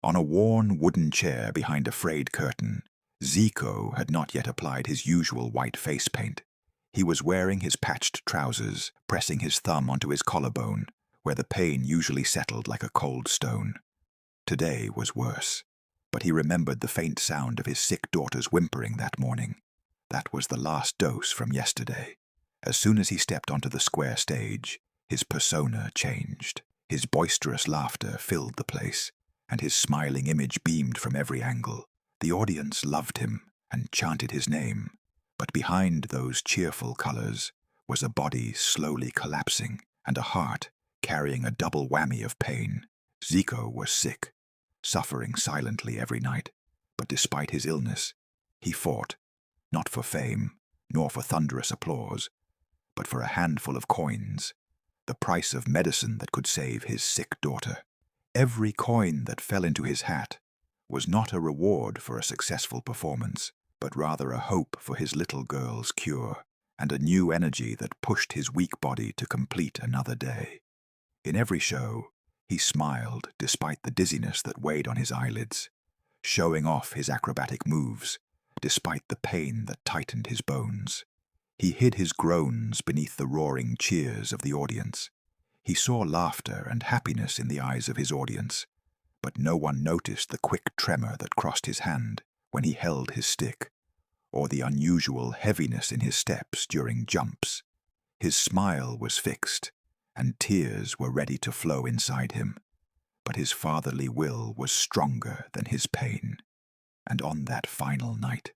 On a worn wooden chair behind a frayed curtain, Ziko had not yet applied his usual white face paint. He was wearing his patched trousers, pressing his thumb onto his collarbone, where the pain usually settled like a cold stone. Today was worse, but he remembered the faint sound of his sick daughter's whimpering that morning. That was the last dose from yesterday. As soon as he stepped onto the square stage, his persona changed. His boisterous laughter filled the place, and his smiling image beamed from every angle. The audience loved him and chanted his name, but behind those cheerful colors was a body slowly collapsing and a heart carrying a double whammy of pain. Ziko was sick, suffering silently every night, but despite his illness, he fought, not for fame, nor for thunderous applause, but for a handful of coins, the price of medicine that could save his sick daughter. Every coin that fell into his hat was not a reward for a successful performance, but rather a hope for his little girl's cure, and a new energy that pushed his weak body to complete another day. In every show, he smiled despite the dizziness that weighed on his eyelids, showing off his acrobatic moves despite the pain that tightened his bones. He hid his groans beneath the roaring cheers of the audience. He saw laughter and happiness in the eyes of his audience, but no one noticed the quick tremor that crossed his hand when he held his stick, or the unusual heaviness in his steps during jumps. His smile was fixed, and tears were ready to flow inside him, but his fatherly will was stronger than his pain. And on that final night,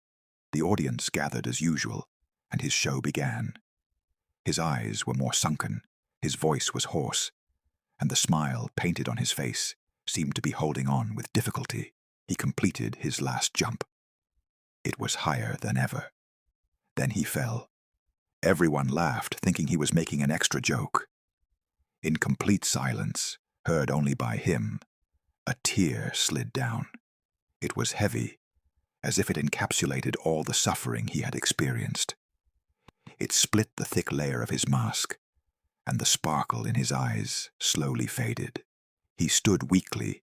the audience gathered as usual, and his show began. His eyes were more sunken, his voice was hoarse, and the smile painted on his face seemed to be holding on with difficulty. He completed his last jump. It was higher than ever. Then he fell. Everyone laughed, thinking he was making an extra joke. In complete silence, heard only by him, a tear slid down. It was heavy, as if it encapsulated all the suffering he had experienced. It split the thick layer of his mask, and the sparkle in his eyes slowly faded. He stood weakly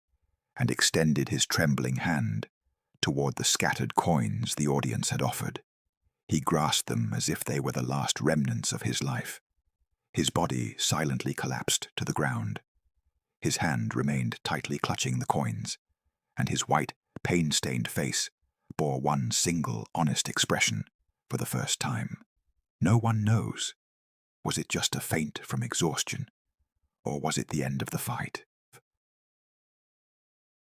and extended his trembling hand toward the scattered coins the audience had offered. He grasped them as if they were the last remnants of his life. His body silently collapsed to the ground. His hand remained tightly clutching the coins, and his white, pain-stained face bore one single, honest expression for the first time. No one knows. Was it just a faint from exhaustion, or was it the end of the fight?